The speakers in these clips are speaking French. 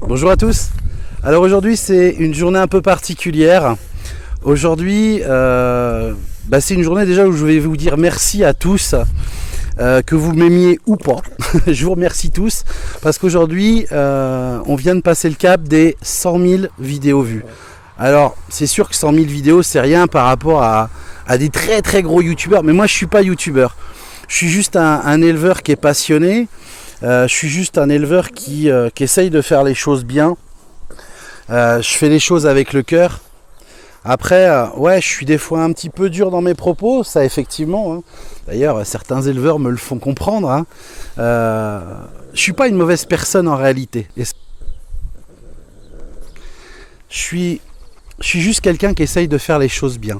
Bonjour à tous. Alors aujourd'hui c'est une journée un peu particulière. Aujourd'hui c'est une journée déjà où je vais vous dire merci à tous, que vous m'aimiez ou pas. Je vous remercie tous parce qu'aujourd'hui on vient de passer le cap des 100 000 vidéos vues. Alors c'est sûr que 100 000 vidéos c'est rien par rapport à des très très gros youtubeurs, mais moi je suis pas youtubeur. Je suis juste un éleveur qui est passionné. Je suis juste un éleveur qui essaye de faire les choses bien. Je fais les choses avec le cœur. Après, je suis des fois un petit peu dur dans mes propos, ça effectivement. Hein. D'ailleurs, certains éleveurs me le font comprendre. Hein. Je suis pas une mauvaise personne en réalité. Je suis juste quelqu'un qui essaye de faire les choses bien.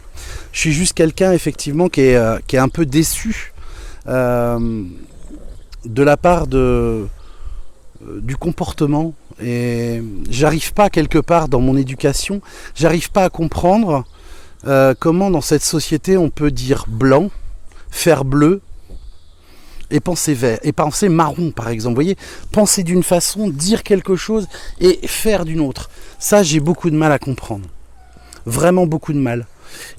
Je suis juste quelqu'un effectivement qui est un peu déçu. De la part du comportement, et j'arrive pas quelque part dans mon éducation, j'arrive pas à comprendre comment dans cette société on peut dire blanc, faire bleu et penser vert et penser marron par exemple. Vous voyez, penser d'une façon, dire quelque chose et faire d'une autre. Ça j'ai beaucoup de mal à comprendre, vraiment beaucoup de mal.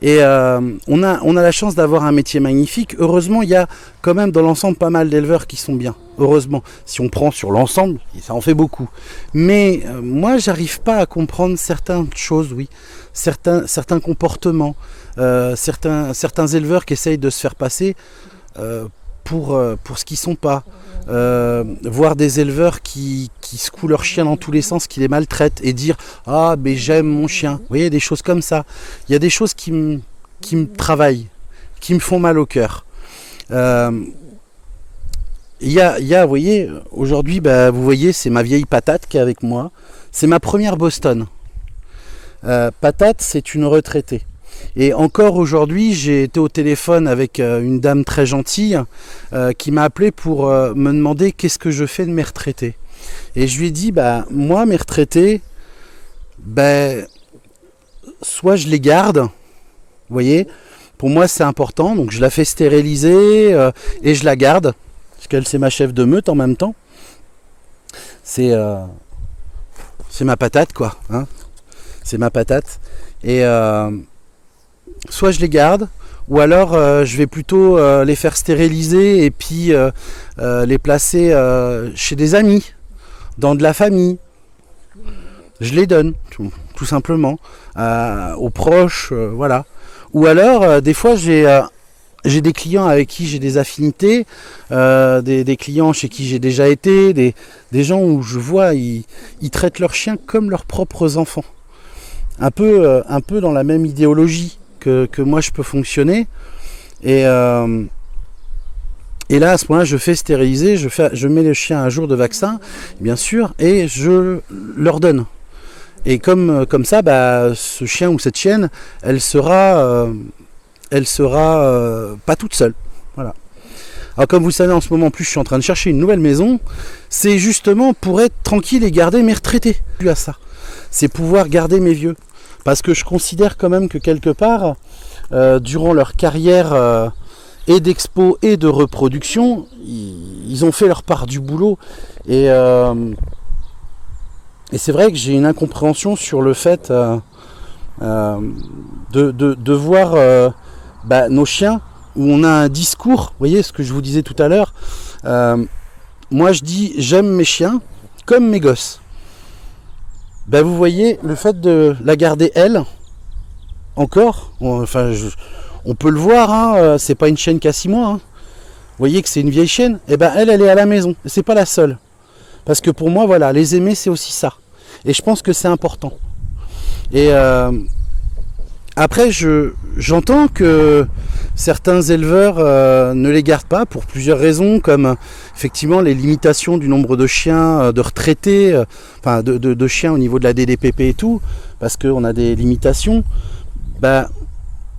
Et on a la chance d'avoir un métier magnifique. Heureusement, il y a quand même dans l'ensemble pas mal d'éleveurs qui sont bien. Heureusement, si on prend sur l'ensemble, ça en fait beaucoup. Mais moi, j'arrive pas à comprendre certaines choses, oui, certains comportements, certains éleveurs qui essayent de se faire passer pour ce qu'ils sont pas. Voir des éleveurs qui secouent leurs chiens dans tous les sens, qui les maltraitent et dire « Ah, mais j'aime mon chien ». Vous voyez, des choses comme ça. Il y a des choses qui me travaillent, qui me font mal au cœur. Il y a, vous voyez, aujourd'hui, vous voyez, c'est ma vieille Patate qui est avec moi. C'est ma première Boston. Patate, c'est une retraitée. Et encore aujourd'hui, j'ai été au téléphone avec une dame très gentille qui m'a appelé pour me demander qu'est-ce que je fais de mes retraités. Et je lui ai dit, moi, mes retraités, soit je les garde, vous voyez, pour moi c'est important, donc je la fais stériliser et je la garde, parce qu'elle c'est ma chef de meute en même temps. C'est ma Patate, quoi. Hein, c'est ma Patate. Et soit je les garde, ou alors je vais plutôt les faire stériliser et puis les placer chez des amis, dans de la famille. Je les donne, tout simplement, aux proches, voilà. Ou alors, des fois, j'ai des clients avec qui j'ai des affinités, des clients chez qui j'ai déjà été, des gens où je vois, ils traitent leurs chiens comme leurs propres enfants. Un peu dans la même idéologie que moi je peux fonctionner. Et là à ce moment-là je fais stériliser, je mets les chiens à jour de vaccin bien sûr et je leur donne. Et comme ça, ce chien ou cette chienne, elle sera pas toute seule. Voilà. Alors comme vous le savez en ce moment en plus je suis en train de chercher une nouvelle maison, c'est justement pour être tranquille et garder mes retraités. Plus à ça. C'est pouvoir garder mes vieux. Parce que je considère quand même que quelque part, durant leur carrière et d'expo et de reproduction, ils ont fait leur part du boulot. Et c'est vrai que j'ai une incompréhension sur le fait de voir nos chiens, où on a un discours, vous voyez ce que je vous disais tout à l'heure, moi je dis j'aime mes chiens comme mes gosses. Vous voyez, le fait de la garder elle, encore, on peut le voir, hein, c'est pas une chienne qui a 6 mois. Hein. Vous voyez que c'est une vieille chienne, et elle est à la maison, et c'est pas la seule. Parce que pour moi, voilà, les aimer, c'est aussi ça. Et je pense que c'est important. Et après, j'entends que certains éleveurs ne les gardent pas pour plusieurs raisons, comme effectivement les limitations du nombre de chiens, de retraités, de chiens au niveau de la DDPP et tout, parce qu'on a des limitations.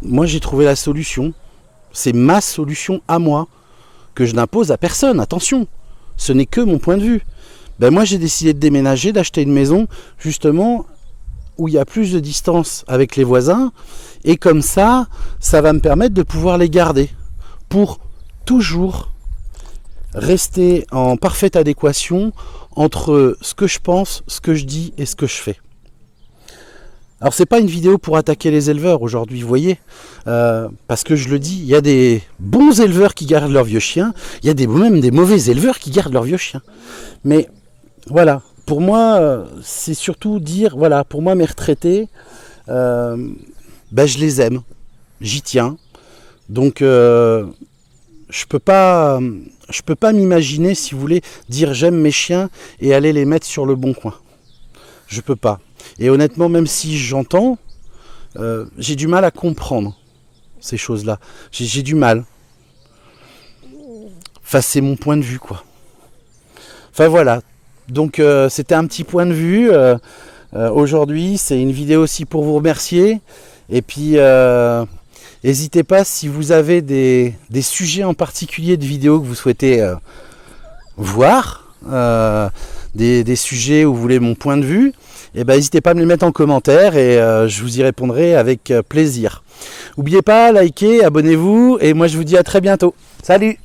Moi j'ai trouvé la solution. C'est ma solution à moi, que je n'impose à personne, attention, ce n'est que mon point de vue. Moi j'ai décidé de déménager, d'acheter une maison, justement, où il y a plus de distance avec les voisins, et comme ça va me permettre de pouvoir les garder pour toujours rester en parfaite adéquation entre ce que je pense, ce que je dis et ce que je fais. Alors c'est pas une vidéo pour attaquer les éleveurs aujourd'hui, vous voyez, parce que je le dis, il y a des bons éleveurs qui gardent leurs vieux chiens, il y a même des mauvais éleveurs qui gardent leurs vieux chiens. Mais voilà, pour moi, c'est surtout dire, voilà, pour moi mes retraités, je les aime, j'y tiens, donc je peux pas m'imaginer, si vous voulez, dire j'aime mes chiens et aller les mettre sur le bon coin. Je peux pas. Et honnêtement, même si j'entends, j'ai du mal à comprendre ces choses-là. J'ai du mal. Enfin, c'est mon point de vue, quoi. Enfin, voilà. Donc, c'était un petit point de vue. Aujourd'hui, c'est une vidéo aussi pour vous remercier. Et puis, n'hésitez pas, si vous avez des sujets en particulier de vidéos que vous souhaitez voir, des sujets où vous voulez mon point de vue, et n'hésitez pas à me les mettre en commentaire et je vous y répondrai avec plaisir. N'oubliez pas, likez, abonnez-vous et moi je vous dis à très bientôt. Salut!